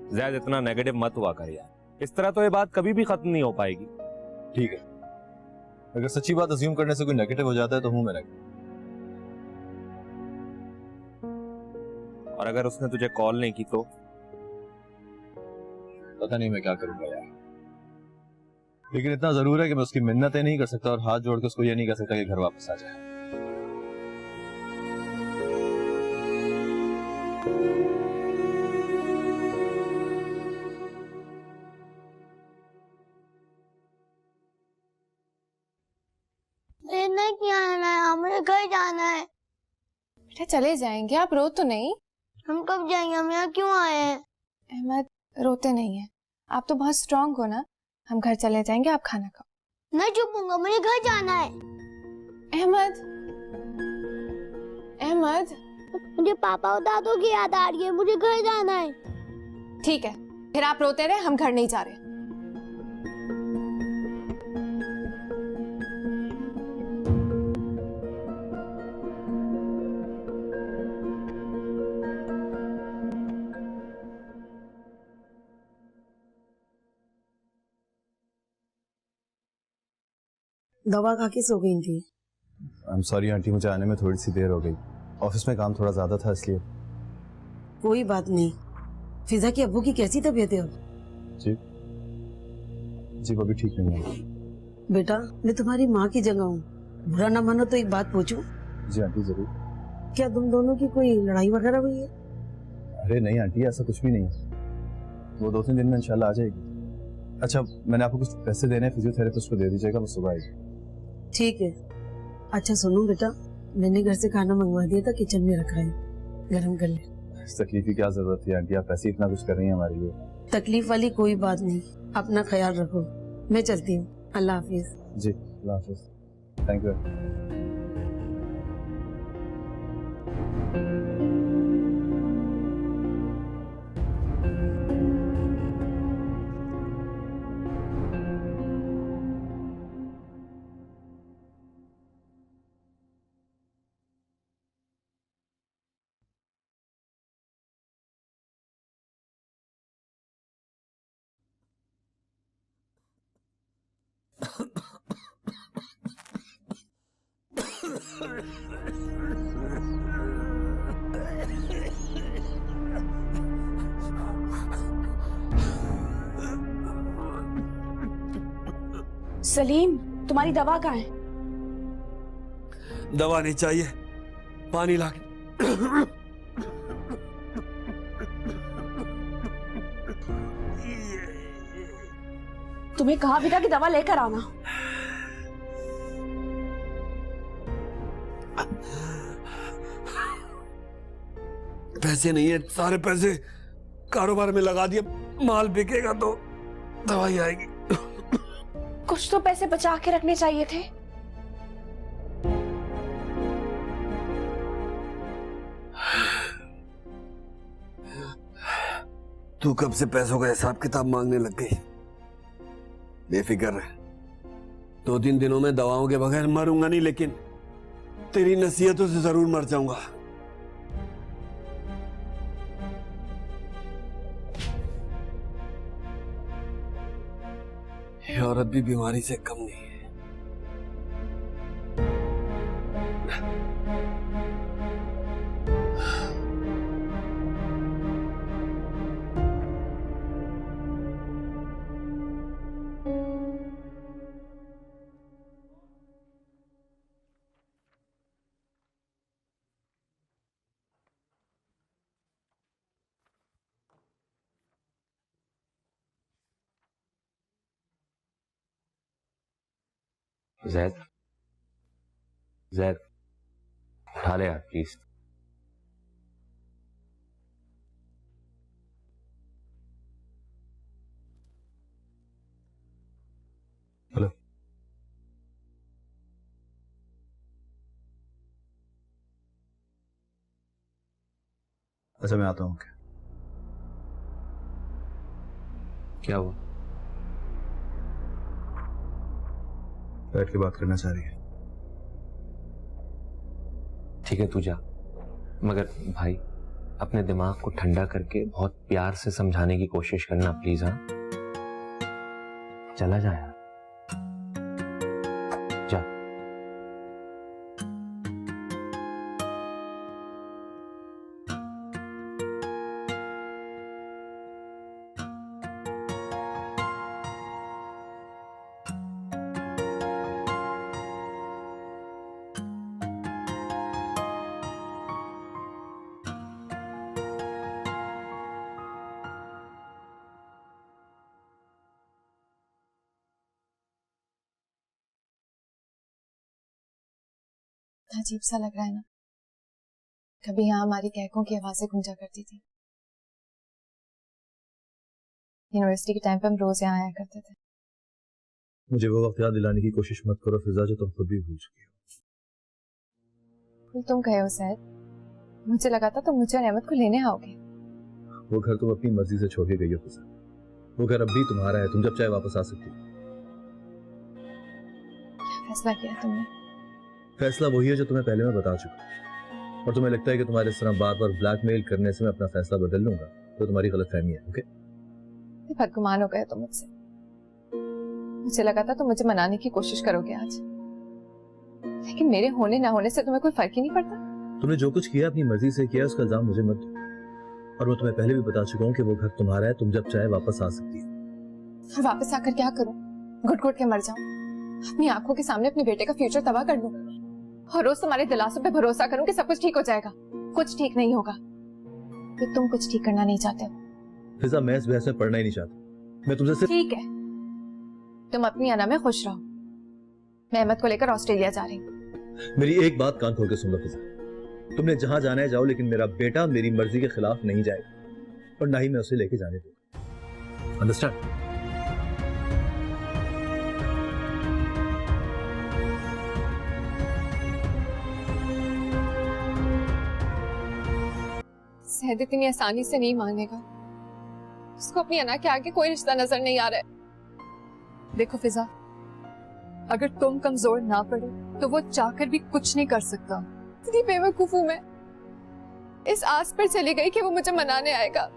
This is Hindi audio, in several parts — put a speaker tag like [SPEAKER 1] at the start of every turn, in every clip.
[SPEAKER 1] ज़ैद इतना नेगेटिव मत हुआ कर यार, इस तरह तो ये बात कभी भी खत्म नहीं हो पाएगी।
[SPEAKER 2] ठीक है, अगर सच्ची बात अज्यूम करने से कोई नेगेटिव हो जाता है तो हूं मैं नेगेटिव।
[SPEAKER 1] और अगर उसने तुझे कॉल नहीं की तो?
[SPEAKER 2] पता नहीं मैं क्या करूंगा यार, लेकिन इतना जरूर है कि मैं उसकी मिन्नतें नहीं कर सकता और हाथ जोड़ के उसको ये नहीं कह सकता कि घर वापस आ जाए।
[SPEAKER 3] नहीं आना है, हमें घर जाना है।
[SPEAKER 4] बेटा चले जाएंगे, आप रो तो नहीं।
[SPEAKER 3] हम कब जाएंगे? हम यहाँ क्यों आए हैं?
[SPEAKER 4] अहमद रोते नहीं है, आप तो बहुत स्ट्रांग हो ना। हम घर चले जाएंगे, आप खाना खाओ।
[SPEAKER 3] नहीं चुपूंगा, मुझे घर जाना है।
[SPEAKER 4] अहमद, अहमद
[SPEAKER 3] मुझे पापा और दादू की याद आ रही है, मुझे घर जाना है।
[SPEAKER 4] ठीक है, फिर आप रोते रहे, हम घर नहीं जा रहे।
[SPEAKER 5] दवा खा के सो गई थी।
[SPEAKER 2] आई एम सॉरी आंटी, मुझे आने में थोड़ी सी देर हो गई, ऑफिस में काम थोड़ा ज्यादा था इसलिए।
[SPEAKER 5] कोई बात नहीं। फिजा की अब्बू की कैसी तबीयत है अब?
[SPEAKER 2] जी जी, वो भी ठीक नहीं है।
[SPEAKER 5] बेटा मैं तुम्हारी माँ की जगह हूँ, बुरा ना मानो तो एक बात पूछूं?
[SPEAKER 2] जी आंटी जरूर।
[SPEAKER 5] क्या तुम दोनों की कोई लड़ाई वगैरह हुई है?
[SPEAKER 2] अरे नहीं आंटी, ऐसा कुछ भी नहीं है, वो 2-3 दिन में इंशाल्लाह आ जाएगी। अच्छा, मैंने आपको कुछ पैसे देने हैं, फिजियोथेरेपिस्ट को दे दीजिएगा, वो सुबह आएगी।
[SPEAKER 5] ठीक है। अच्छा सुनो बेटा, मैंने घर से खाना मंगवा दिया था, किचन में रखा है, गरम कर ले।
[SPEAKER 2] इस तकलीफ की क्या जरूरत थी आंटी, आप ऐसे इतना कुछ कर रही हैं हमारे लिए।
[SPEAKER 5] तकलीफ वाली कोई बात नहीं, अपना ख्याल रखो। मैं चलती हूँ, अल्लाह हाफिज।
[SPEAKER 2] जी अल्लाह हाफिज, थैंक यू।
[SPEAKER 6] सलीम, तुम्हारी दवा कहाँ है?
[SPEAKER 7] दवा नहीं चाहिए, पानी ला के।
[SPEAKER 6] तुम्हें कहा भी था कि दवा लेकर आना।
[SPEAKER 7] पैसे नहीं है, सारे पैसे कारोबार में लगा दिए, माल बिकेगा तो दवाई आएगी।
[SPEAKER 6] कुछ तो पैसे बचा के रखने चाहिए थे।
[SPEAKER 7] तू कब से पैसों का हिसाब किताब मांगने लग गई? बेफिक्र रह, 2-3 दिनों में दवाओं के बगैर मरूंगा नहीं, लेकिन तेरी नसीहतों से जरूर मर जाऊंगा। ये औरत भी बीमारी से कम नहीं है।
[SPEAKER 1] ज़ैद, ज़ैद उठा ले यार प्लीज।
[SPEAKER 2] हेलो, अच्छा मैं आता हूँ।
[SPEAKER 1] क्या हुआ?
[SPEAKER 2] बैठ के बात करना चाह रही है।
[SPEAKER 1] ठीक है तू जा, मगर भाई
[SPEAKER 8] अपने दिमाग को ठंडा करके बहुत प्यार से समझाने की कोशिश करना प्लीज। हाँ, चला जा यार, जा।
[SPEAKER 4] अजीब सा लग रहा है ना, कभी यहाँ हमारी कहकों की आवाजें गूंजा करती थी। यूनिवर्सिटी के टाइम पे हम रोज यहाँ आया करते थे।
[SPEAKER 2] मुझे वो वक्त याद दिलाने की कोशिश मत करो फिजा, जो तुम खुद भी भूल चुकी हो।
[SPEAKER 4] तुम गए हो सैद, मुझे लगा था तुम मुझे और अहमद को लेने आओगे।
[SPEAKER 2] वो घर तुम अपनी मर्जी से छोड़ के गई हो फिजा, वो घर अब भी तुम्हारा है, तुम जब चाहे वापस आ सकती हो।
[SPEAKER 4] क्या फैसला किया तुमने?
[SPEAKER 2] फैसला वही है जो तुम्हें पहले मैं बता चुका, और तुम्हें लगता है कि तुम्हारे इस तरह बार बार ब्लैकमेल करने से मैं अपना फैसला बदल लूंगा, तो तुम्हारी गलतफहमी है। ओके,
[SPEAKER 4] बदगुमान हो गए तुम मुझसे। मुझे लगा था तुम मुझे मनाने की कोशिश करोगे आज, लेकिन मेरे होने ना होने से तुम्हें कोई फर्क ही नहीं पड़ता।
[SPEAKER 2] तुमने जो कुछ किया अपनी मर्जी से किया, उसका इल्जाम मुझे मत दो। और मैं तुम्हें पहले भी बता चुका हूँ कि वो घर तुम्हारा है, तुम जब चाहे वापस आ सकती हो।
[SPEAKER 4] और वापस आकर क्या करूं? घुट घुट के मर जाऊं, अपनी आंखों के सामने अपने बेटे का फ्यूचर तबाह कर लूं, और रोज तुम्हारे दिलासों पे भरोसा करूं कि सब कुछ ठीक हो जाएगा। कुछ ठीक नहीं होगा, तो तुम कुछ ठीक करना नहीं चाहते हो।
[SPEAKER 2] फिजा, मैं इस बहस में पढ़ना ही नहीं चाहता, मैं तुमसे सिर्फ।
[SPEAKER 4] ठीक है, तुम अपनी अना में खुश रहो, मैं अहमद को लेकर ऑस्ट्रेलिया जा रही हूँ।
[SPEAKER 2] मेरी एक बात कान खोल के सुन लो फिजा, तुमने जहां जाना है जाओ, लेकिन मेरा बेटा मेरी मर्जी के खिलाफ नहीं जाएगा, और ना ही मैं उसे लेके जाने दूंगा। अंडरस्टैंड?
[SPEAKER 4] सहद इतनी आसानी से नहीं मानेगा, उसको अपनी अना के आगे कोई रिश्ता नजर नहीं आ रहा है।
[SPEAKER 6] देखो फिजा, अगर तुम कमजोर ना पड़ो तो वो चाहकर भी कुछ नहीं कर सकता।
[SPEAKER 4] इतनी बेवकूफ हूं मैं, इस आस पर चली गई कि वो मुझे मनाने आएगा,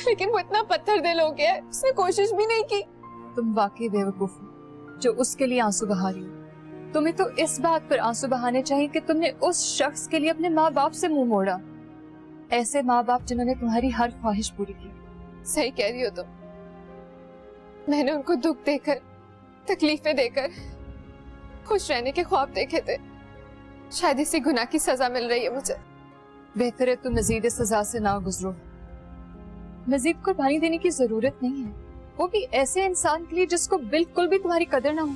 [SPEAKER 4] लेकिन वो इतना पत्थर दिल हो गया है, उसने कोशिश भी नहीं की।
[SPEAKER 6] तुम वाकई बेवकूफ हो जो उसके लिए आंसू बहा रही हो। तुम्हें तो इस बात पर आंसू बहाने चाहिए कि तुमने उस शख्स के लिए अपने माँ बाप से मुंह मोड़ा, ऐसे माँ बाप जिन्होंने तुम्हारी हर ख्वाहिश पूरी की।
[SPEAKER 4] सही कह रही हो तुम, मैंने उनको दुख देकर, तकलीफें देकर खुश रहने के ख्वाब देखे थे। शायद इसी गुनाह की सजा मिल रही है मुझे।
[SPEAKER 6] बेहतर है तुम मजीद इस सजा से ना गुजरो। मजीद कुर्बानी देने की जरूरत नहीं है, वो भी ऐसे इंसान के लिए जिसको बिल्कुल भी तुम्हारी कदर ना हो।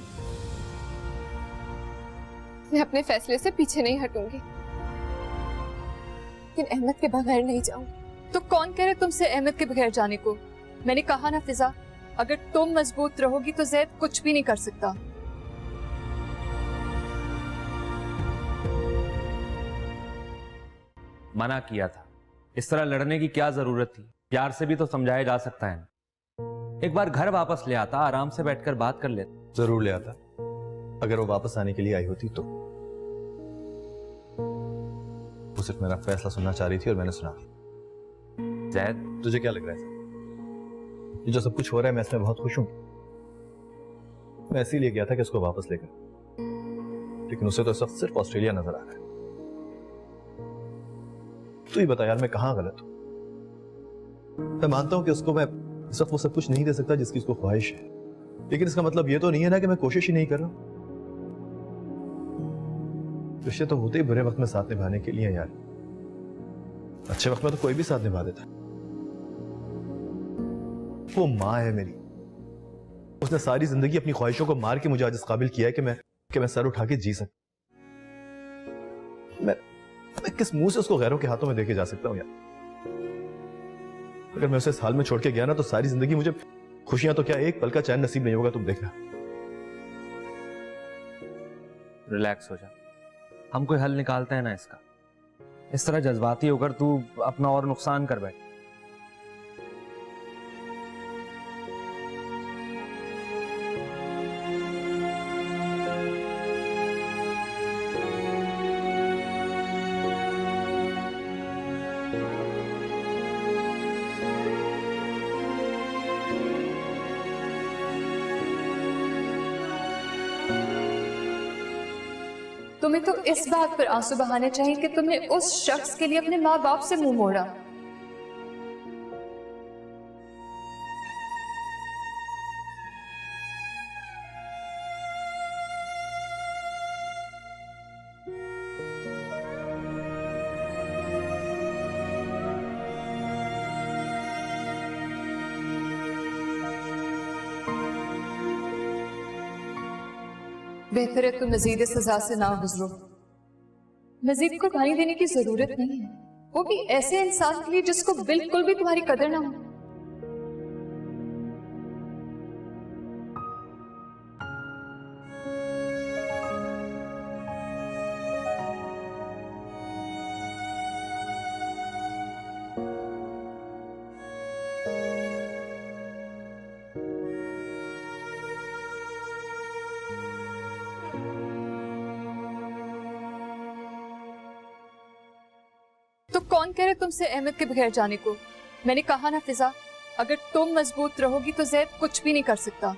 [SPEAKER 4] मैं अपने फैसले से पीछे नहीं हटूंगी, लेकिन अहमद के बगैर नहीं जाऊंगी।
[SPEAKER 6] तो कौन कह रहे तुमसे अहमद के बगैर जाने को? मैंने कहा ना फिजा, अगर तुम मजबूत रहोगी तो जैद कुछ भी नहीं कर सकता।
[SPEAKER 1] मना किया था, इस तरह लड़ने की क्या जरूरत थी? प्यार से भी तो समझाया जा सकता है ना। एक बार घर वापस ले आता, आराम से बैठकर बात कर लेते।
[SPEAKER 2] जरूर ले आता, अगर वो वापस आने के लिए आई होती तो। वो सिर्फ मेरा फैसला सुनना चाह रही थी और मैंने सुना दिया।
[SPEAKER 1] जैद,
[SPEAKER 2] तुझे क्या लग रहा है ये जो सब कुछ हो रहा है, मैं इसमें बहुत खुश हूं। मैं इसीलिए गया था कि उसको वापस लेकर, लेकिन उसे तो इस वक्त सिर्फ ऑस्ट्रेलिया नजर आ रहा है। तू ही बता यार, मैं कहां गलत हूं? मैं मानता हूं कि उसको मैं इस वक्त वो सब कुछ नहीं दे सकता जिसकी उसको ख्वाहिश है, लेकिन इसका मतलब ये तो नहीं है ना कि मैं कोशिश ही नहीं कर रहा। रिश्ते तो होते ही बुरे वक्त में साथ निभाने के लिए यार, अच्छे वक्त में तो कोई भी साथ निभा देता। वो माँ है मेरी, उसने सारी जिंदगी अपनी ख्वाहिशों को मार के मुझे आज इस काबिल किया है कि मैं सर उठा के जी सकता। मैं किस मुंह से उसको गैरों के हाथों में देके जा सकता हूं यार? अगर मैं उसे इस हाल में छोड़ के गया ना, तो सारी जिंदगी मुझे खुशियां तो क्या, एक पल का चैन नसीब नहीं होगा। तुम देखना।
[SPEAKER 1] रिलैक्स हो जा, हम कोई हल निकालते हैं ना इसका। इस तरह जज्बाती होकर तू अपना और नुकसान कर बैठ।
[SPEAKER 6] तुम्हें तो इस बात पर आंसू बहाने चाहिए कि तुमने उस शख्स के लिए अपने माँ बाप से मुंह मोड़ा। बेहतर है तुम मजीद सजा से ना गुजरो। मजीद कुर्बानी देने की जरूरत नहीं है, वो भी ऐसे इंसान के लिए जिसको बिल्कुल भी तुम्हारी कदर ना हो। तो कौन कह रहे तुमसे अहमद के बगैर जाने को? मैंने कहा ना फिजा, अगर तुम मजबूत रहोगी तो जैद कुछ भी नहीं कर सकता।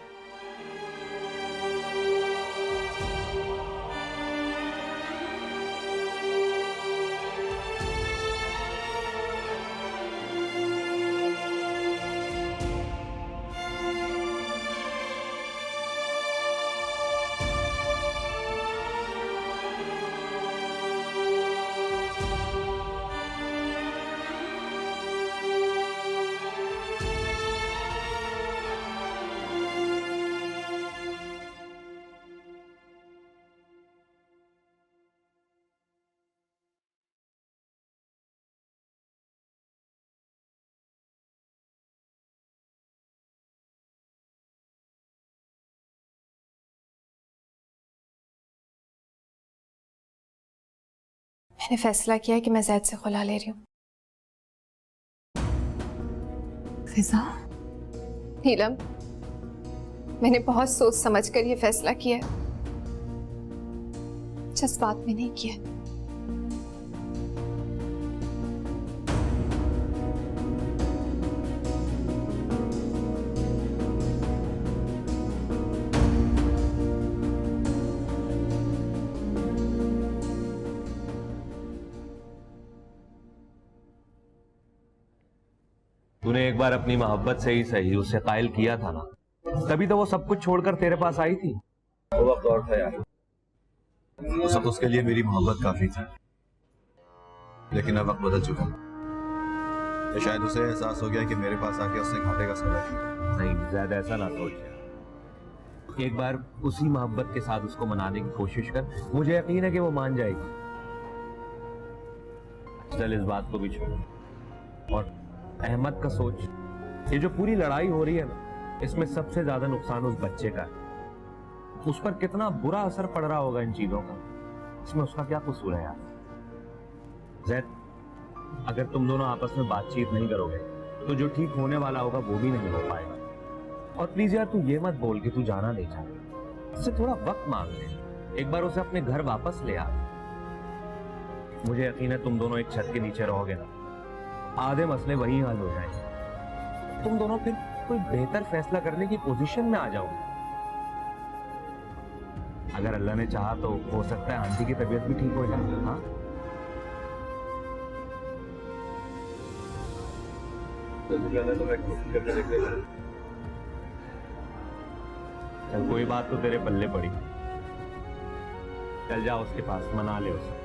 [SPEAKER 4] मैंने फैसला किया है कि मैं जैद से खुला ले रही हूँ।
[SPEAKER 6] फिजा,
[SPEAKER 4] नीलम, मैंने बहुत सोच समझ कर ये फैसला किया है, जज्बात में नहीं किया।
[SPEAKER 1] तूने एक बार अपनी मोहब्बत से ही सही उसे कायल किया था ना, तभी तो वो सब कुछ छोड़कर तेरे पास आई थी।
[SPEAKER 2] वो वक्त और था यार, वो सब उसके लिए मेरी मोहब्बत काफी थी, लेकिन अब वक्त बदल चुका है। शायद उसे एहसास हो गया कि मेरे पास आके उसने घाटे का सौदा किया।
[SPEAKER 1] नहीं, ज्यादा ऐसा ना सोच। एक बार उसी मोहब्बत के साथ उसको मनाने की कोशिश कर, मुझे यकीन है कि वो मान जाएगी। चल इस बात को भी छोड़, और अहमद का सोच, ये जो पूरी लड़ाई हो रही है ना, इसमें सबसे ज्यादा नुकसान उस बच्चे का है। उस पर कितना बुरा असर पड़ रहा होगा इन चीजों का, इसमें उसका क्या कसूर है यार। जैद, अगर तुम दोनों आपस में बातचीत नहीं करोगे तो जो ठीक होने वाला होगा वो भी नहीं हो पाएगा। और प्लीज यार, तू ये मत बोल कि तू जाना नहीं चाहता, उससे थोड़ा वक्त मांग ले, एक बार उसे अपने घर वापस ले आ। मुझे यकीन है तुम दोनों एक छत के नीचे रहोगे ना, आधे मसले वही हल हो जाएंगे, तुम दोनों फिर कोई बेहतर फैसला करने की पोजीशन में आ जाओगे। अगर अल्लाह ने चाहा तो हो सकता है आंटी की तबीयत भी ठीक हो जाए। हाँ, चल कोई बात तो तेरे पल्ले पड़ी, चल जा उसके पास, मना ले उसे।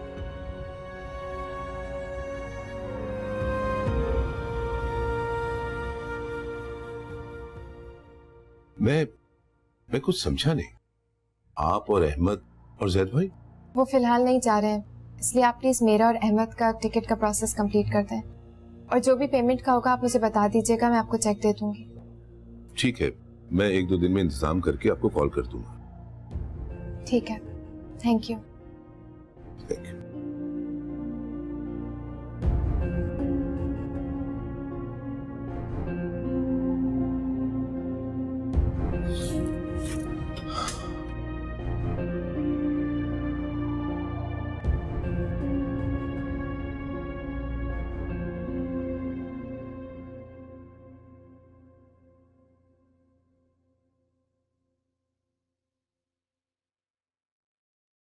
[SPEAKER 9] मैं कुछ समझा नहीं। आप और अहमद और जैद भाई?
[SPEAKER 4] वो फिलहाल नहीं जा रहे हैं, इसलिए आप प्लीज मेरा और अहमद का टिकट का प्रोसेस कंप्लीट कर दें, और जो भी पेमेंट का होगा आप मुझे बता दीजिएगा, मैं आपको चेक दे दूंगी।
[SPEAKER 9] ठीक है, मैं 1-2 दिन में इंतजाम करके आपको कॉल कर दूंगा।
[SPEAKER 4] ठीक है, थैंक यू।
[SPEAKER 9] Thank you.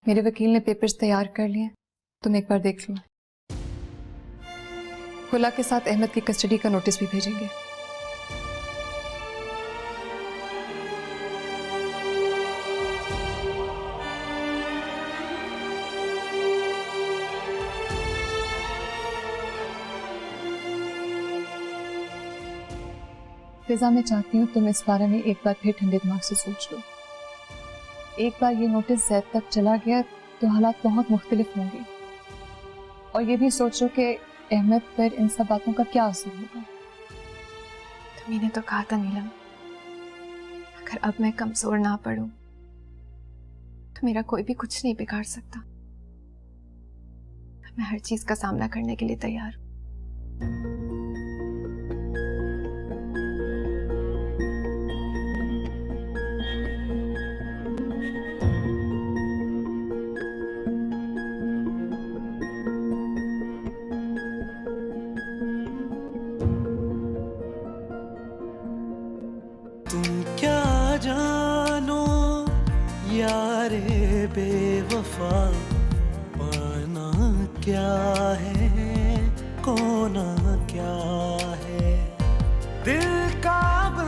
[SPEAKER 6] मेरे वकील ने पेपर्स तैयार कर लिए, तुम एक बार देख लो। खुला के साथ अहमद की कस्टडी का नोटिस भी भेजेंगे। फिजा, मैं चाहती हूँ तुम इस बारे में एक बार फिर ठंडे दिमाग से सोच लो। एक बार ये नोटिस जैद तक चला गया तो हालात बहुत मुख्तलिफ होंगे, और ये भी सोचो कि अहमद पर इन सब बातों का क्या असर होगा।
[SPEAKER 4] तुम्ही तो कहा था नीलम, अगर अब मैं कमजोर ना पड़ूं तो मेरा कोई भी कुछ नहीं बिगाड़ सकता। मैं हर चीज का सामना करने के लिए तैयार हूं।
[SPEAKER 10] तुम क्या जानो यारे बेवफा, पाना क्या है खोना क्या